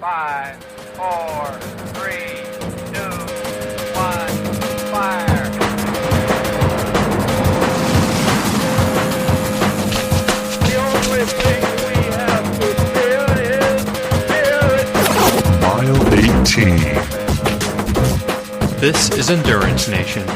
5, 4, 3, 2, 1, fire. The only thing we have to fear is fear. Mile 18. This is Endurance Nation.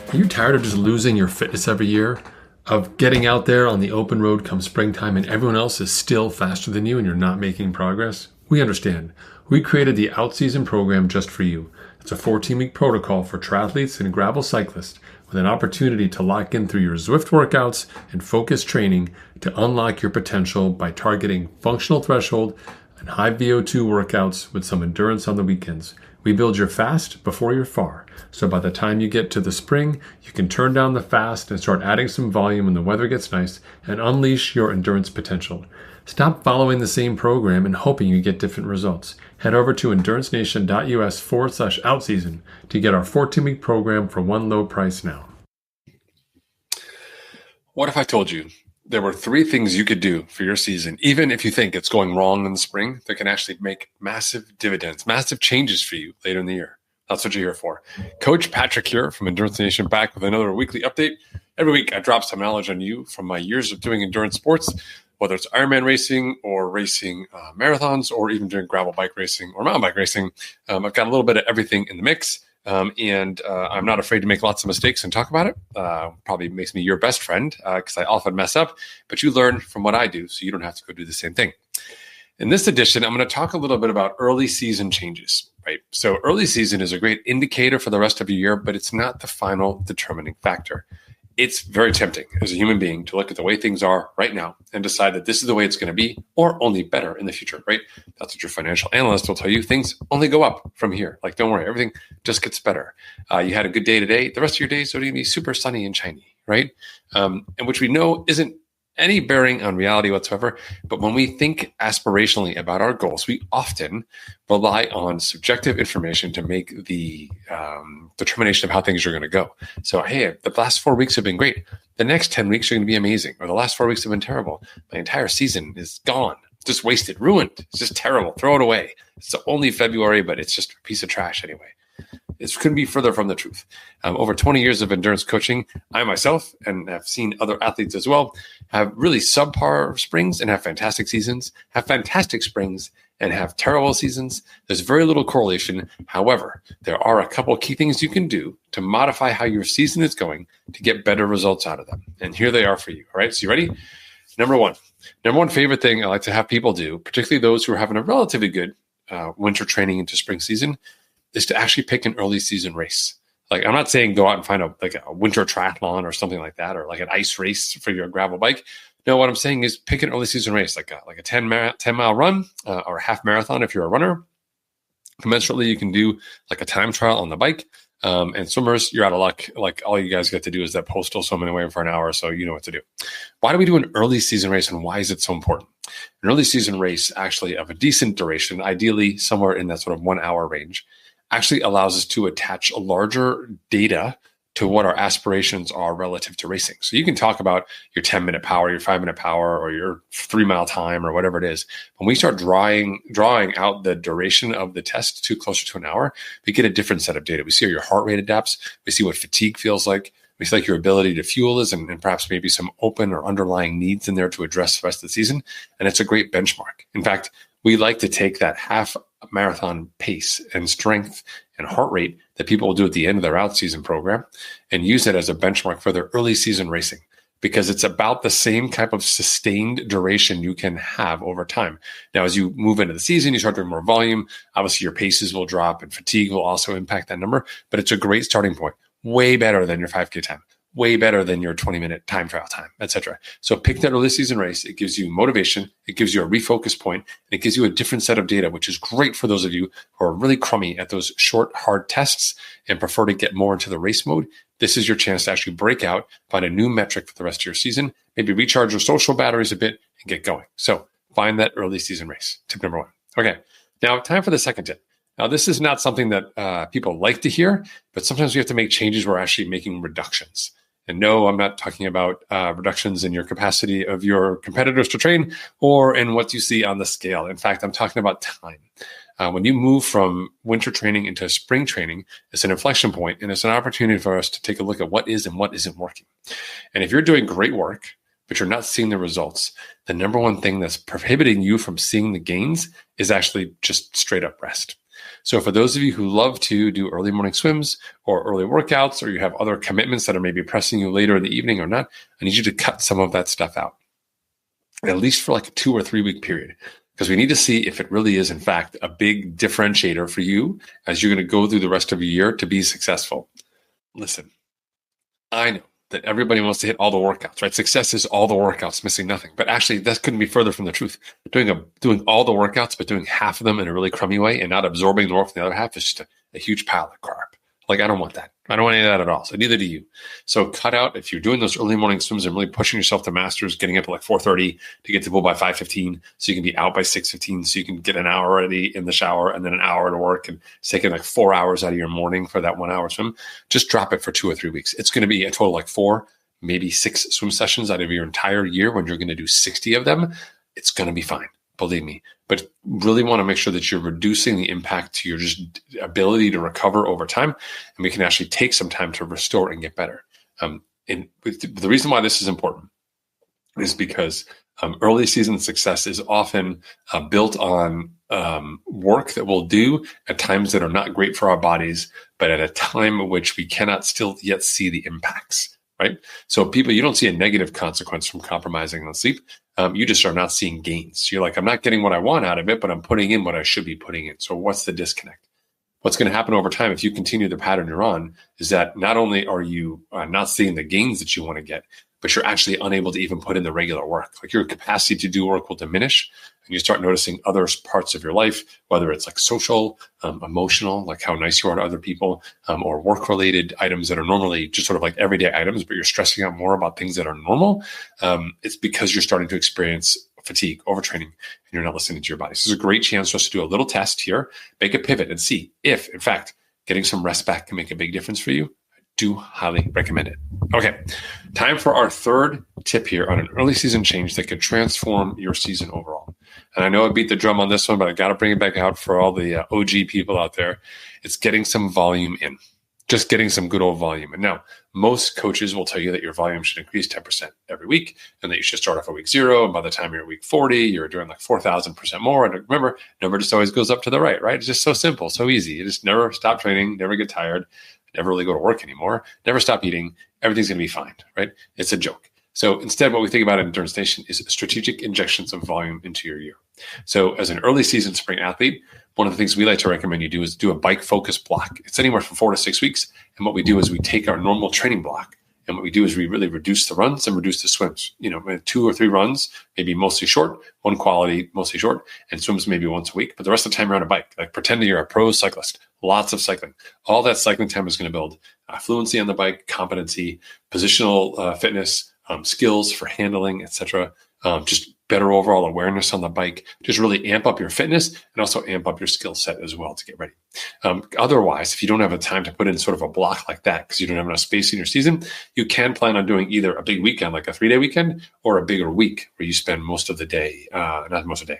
Are you tired of just losing your fitness every year? Of getting out there on the open road come springtime and everyone else is still faster than you and you're not making progress? We understand. We created the Outseason program just for you. It's a 14-week protocol for triathletes and gravel cyclists with an opportunity to lock in through your Zwift workouts and focused training to unlock your potential by targeting functional threshold and high VO2 workouts with some endurance on the weekends. We build your fast before you're far. So by the time you get to the spring, you can turn down the fast and start adding some volume when the weather gets nice and unleash your endurance potential. Stop following the same program and hoping you get different results. Head over to endurancenation.us/outseason to get our 14-week program for one low price now. What if I told you there were 3 things you could do for your season, even if you think it's going wrong in the spring, that can actually make massive dividends, massive changes for you later in the year? That's what you're here for. Coach Patrick here from Endurance Nation, back with another weekly update. Every week I drop some knowledge on you from my years of doing endurance sports, whether it's Ironman racing or racing marathons or even doing gravel bike racing or mountain bike racing. I've got a little bit of everything in the mix. And I'm not afraid to make lots of mistakes and talk about it. Probably makes me your best friend because I often mess up, but you learn from what I do, so you don't have to go do the same thing. In this edition, I'm going to talk a little bit about early season changes, right? So early season is a great indicator for the rest of your year, but it's not the final determining factor. It's very tempting as a human being to look at the way things are right now and decide that this is the way it's going to be or only better in the future, right? That's what your financial analyst will tell you. Things only go up from here. Like, don't worry, everything just gets better. You had a good day today. The rest of your days are going to be super sunny and shiny, right? And which we know isn't any bearing on reality whatsoever. But when we think aspirationally about our goals, we often rely on subjective information to make the determination of how things are going to go. So, hey, the last 4 weeks have been great. The next 10 weeks are going to be amazing. Or the last 4 weeks have been terrible. My entire season is gone, just wasted, ruined. It's just terrible. Throw it away. It's only February, but it's just a piece of trash anyway. It couldn't be further from the truth. Over 20 years of endurance coaching, I myself, and have seen other athletes as well, have really subpar springs and have fantastic seasons, have fantastic springs and have terrible seasons. There's very little correlation. However, there are a couple of key things you can do to modify how your season is going to get better results out of them. And here they are for you. All right, so you ready? Number one favorite thing I like to have people do, particularly those who are having a relatively good winter training into spring season, is to actually pick an early season race. Like, I'm not saying go out and find a winter triathlon or something like that, or like an ice race for your gravel bike. No, what I'm saying is pick an early season race, like a 10 mile run or a half marathon if you're a runner. Commensurately, you can do like a time trial on the bike. And swimmers, you're out of luck. Like, all you guys get to do is that postal swimming away for an hour, so you know what to do. Why do we do an early season race, and why is it so important? An early season race, actually of a decent duration, ideally somewhere in that sort of 1 hour range, actually allows us to attach a larger data to what our aspirations are relative to racing. So you can talk about your 10-minute power, your 5-minute power, or your 3-mile time, or whatever it is. When we start drawing out the duration of the test to closer to an hour, we get a different set of data. We see how your heart rate adapts. We see what fatigue feels like. We see like your ability to fuel is, and perhaps maybe some open or underlying needs in there to address the rest of the season. And it's a great benchmark. In fact, we like to take that half marathon pace and strength and heart rate that people will do at the end of their out-season program and use it as a benchmark for their early season racing, because it's about the same type of sustained duration you can have over time. Now, as you move into the season, you start doing more volume. Obviously, your paces will drop and fatigue will also impact that number, but it's a great starting point. Way better than your 5K time. Way better than your 20-minute time trial time, etc. So pick that early season race. It gives you motivation. It gives you a refocus point. And it gives you a different set of data, which is great for those of you who are really crummy at those short, hard tests and prefer to get more into the race mode. This is your chance to actually break out, find a new metric for the rest of your season, maybe recharge your social batteries a bit and get going. So find that early season race. Tip number 1. Okay, now time for the second tip. Now, this is not something that people like to hear, but sometimes we have to make changes where we're actually making reductions. And no, I'm not talking about reductions in your capacity of your competitors to train or in what you see on the scale. In fact, I'm talking about time. When you move from winter training into spring training, it's an inflection point, and it's an opportunity for us to take a look at what is and what isn't working. And if you're doing great work, but you're not seeing the results, the number one thing that's prohibiting you from seeing the gains is actually just straight up rest. So for those of you who love to do early morning swims or early workouts, or you have other commitments that are maybe pressing you later in the evening or not, I need you to cut some of that stuff out, at least for like a 2 or 3 week period. Because we need to see if it really is, in fact, a big differentiator for you as you're going to go through the rest of your year to be successful. Listen, I know that everybody wants to hit all the workouts, right? Success is all the workouts, missing nothing. But actually, that couldn't be further from the truth. Doing all the workouts, but doing half of them in a really crummy way and not absorbing the work from the other half is just a huge pile of carb. Like, I don't want that. I don't want any of that at all. So neither do you. So cut out, if you're doing those early morning swims and really pushing yourself to masters, getting up at like 4:30 to get to the pool by 5:15, so you can be out by 6:15, so you can get an hour already in the shower and then an hour to work, and it's taking like 4 hours out of your morning for that 1 hour swim. Just drop it for 2 or 3 weeks. It's going to be a total like 4, maybe 6 swim sessions out of your entire year when you're going to do 60 of them. It's going to be fine. Believe me, but really want to make sure that you're reducing the impact to your just ability to recover over time. And we can actually take some time to restore and get better. And the reason why this is important is because early season success is often built on work that we'll do at times that are not great for our bodies, but at a time in which we cannot still yet see the impacts. Right? So people, you don't see a negative consequence from compromising on sleep. You just are not seeing gains. You're like, I'm not getting what I want out of it, but I'm putting in what I should be putting in. So what's the disconnect? What's going to happen over time if you continue the pattern you're on is that not only are you not seeing the gains that you want to get, but you're actually unable to even put in the regular work. Like, your capacity to do work will diminish, and you start noticing other parts of your life, whether it's like social, emotional, like how nice you are to other people, or work-related items that are normally just sort of like everyday items, but you're stressing out more about things that are normal. It's because you're starting to experience fatigue, overtraining, and you're not listening to your body. So this is a great chance for us to do a little test here, make a pivot, and see if, in fact, getting some rest back can make a big difference for you. Do highly recommend it. Okay, time for our third tip here on an early season change that could transform your season overall. And I know I beat the drum on this one, but I got to bring it back out for all the OG people out there. It's getting some volume in, just getting some good old volume. And now, most coaches will tell you that your volume should increase 10% every week, and that you should start off at week 0. And by the time you're at week 40, you're doing like 4,000% more. And remember, number just always goes up to the right? It's just so simple, so easy. You just never stop training, never get tired, never really go to work anymore, never stop eating. Everything's going to be fine, right? It's a joke. So instead, what we think about in Endurance Nation is strategic injections of volume into your year. So as an early season spring athlete, one of the things we like to recommend you do is do a bike focus block. It's anywhere from 4 to 6 weeks. And what we do is we take our normal training block, and what we do is we really reduce the runs and reduce the swims. 2 or 3 runs, maybe mostly short, one quality, mostly short, and swims maybe once a week. But the rest of the time you're on a bike, like pretend that you're a pro cyclist, lots of cycling. All that cycling time is going to build fluency on the bike, competency, positional fitness, skills for handling, etc. Just better overall awareness on the bike. Just really amp up your fitness and also amp up your skill set as well to get ready. Otherwise, if you don't have the time to put in sort of a block like that because you don't have enough space in your season, you can plan on doing either a big weekend, like a 3-day weekend, or a bigger week where you spend most of the day,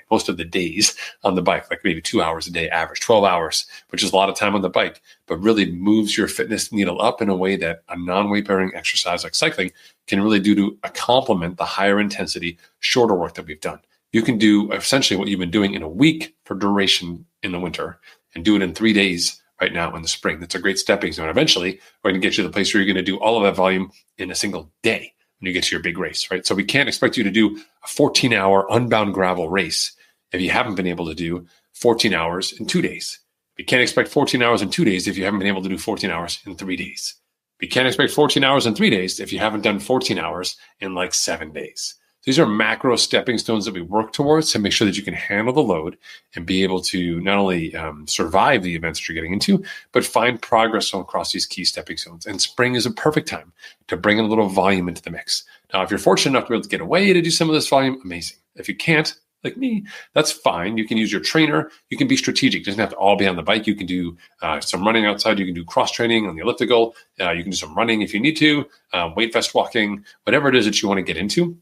most of the days on the bike, like maybe 2 hours a day, average 12 hours, which is a lot of time on the bike, but really moves your fitness needle up in a way that a non-weight bearing exercise like cycling can really do to complement the higher intensity, shorter work that we've done. You can do essentially what you've been doing in a week for duration in the winter and do it in 3 days right now in the spring. That's a great stepping stone. Eventually, we're going to get you to the place where you're going to do all of that volume in a single day when you get to your big race, right? So we can't expect you to do a 14-hour unbound gravel race if you haven't been able to do 14 hours in 2 days. We can't expect 14 hours in 2 days if you haven't been able to do 14 hours in 3 days. We can't expect 14 hours in 3 days if you haven't done 14 hours in like 7 days. These are macro stepping stones that we work towards to make sure that you can handle the load and be able to not only survive the events that you're getting into, but find progress across these key stepping stones. And spring is a perfect time to bring a little volume into the mix. Now, if you're fortunate enough to be able to get away to do some of this volume, amazing. If you can't, like me, that's fine. You can use your trainer. You can be strategic. It doesn't have to all be on the bike. You can do some running outside. You can do cross training on the elliptical. You can do some running if you need to, weight vest walking, whatever it is that you want to get into.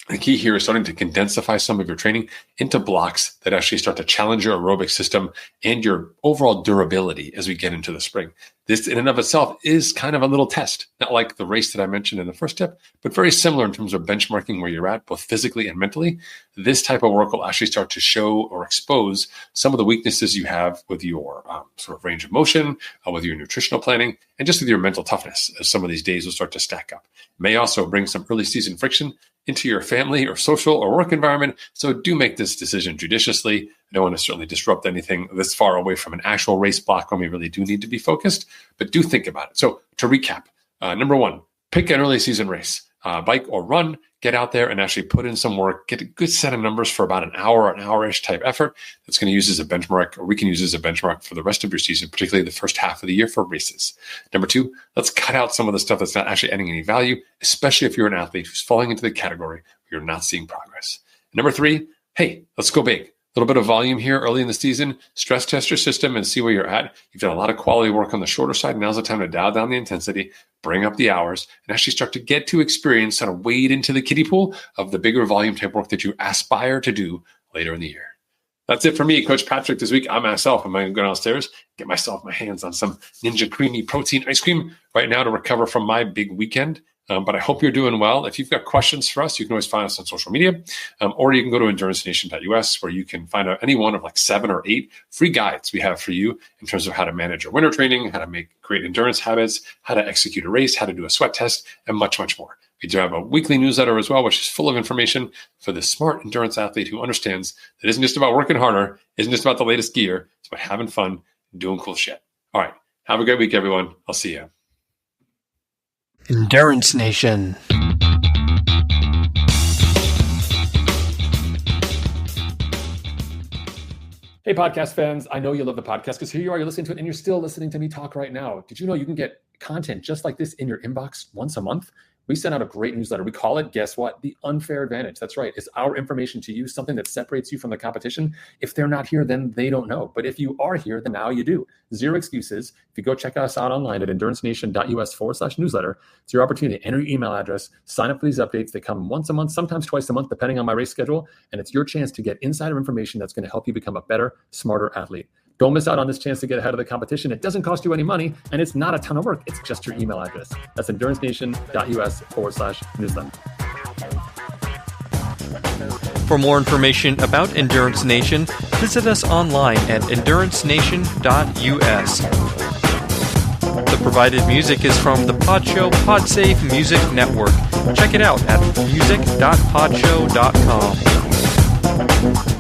The key here is starting to condensify some of your training into blocks that actually start to challenge your aerobic system and your overall durability as we get into the spring. This in and of itself is kind of a little test, not like the race that I mentioned in the first tip, but very similar in terms of benchmarking where you're at, both physically and mentally. This type of work will actually start to show or expose some of the weaknesses you have with your sort of range of motion, with your nutritional planning, and just with your mental toughness, as some of these days will start to stack up. It may also bring some early season friction into your family or social or work environment. So do make this decision judiciously. I don't want to certainly disrupt anything this far away from an actual race block when we really do need to be focused, but do think about it. So to recap, number one, pick an early season race, bike or run, get out there and actually put in some work, get a good set of numbers for about an hour-ish type effort that's going to use as a benchmark, or we can use as a benchmark for the rest of your season, particularly the first half of the year for races. Number two, let's cut out some of the stuff that's not actually adding any value, especially if you're an athlete who's falling into the category where you're not seeing progress. Number three, hey, let's go big. A little bit of volume here early in the season, stress test your system and see where you're at. You've done a lot of quality work on the shorter side. Now's the time to dial down the intensity, bring up the hours, and actually start to get to experience, sort of wade into the kiddie pool of the bigger volume type work that you aspire to do later in the year. That's it for me, Coach Patrick, this week. I'm going to go downstairs, get myself my hands on some Ninja Creamy protein ice cream right now to recover from my big weekend. But I hope you're doing well. If you've got questions for us, you can always find us on social media, or you can go to endurancenation.us, where you can find out any one of like 7 or 8 free guides we have for you in terms of how to manage your winter training, how to make great endurance habits, how to execute a race, how to do a sweat test, and much, much more. We do have a weekly newsletter as well, which is full of information for the smart endurance athlete who understands that it isn't just about working harder, isn't just about the latest gear, it's about having fun and doing cool shit. All right. Have a great week, everyone. I'll see you. Endurance Nation. Hey, podcast fans. I know you love the podcast because here you are, you're listening to it and you're still listening to me talk right now. Did you know you can get content just like this in your inbox once a month? We send out a great newsletter. We call it, guess what? The Unfair Advantage. That's right. It's our information to you, something that separates you from the competition. If they're not here, then they don't know. But if you are here, then now you do. Zero excuses. If you go check us out online at endurancenation.us/newsletter, it's your opportunity to enter your email address, sign up for these updates. They come once a month, sometimes twice a month, depending on my race schedule. And it's your chance to get insider information that's going to help you become a better, smarter athlete. Don't miss out on this chance to get ahead of the competition. It doesn't cost you any money, and it's not a ton of work. It's just your email address. That's endurancenation.us/newsletter. For more information about Endurance Nation, visit us online at endurancenation.us. The provided music is from the Podshow Podsafe Music Network. Check it out at music.podshow.com.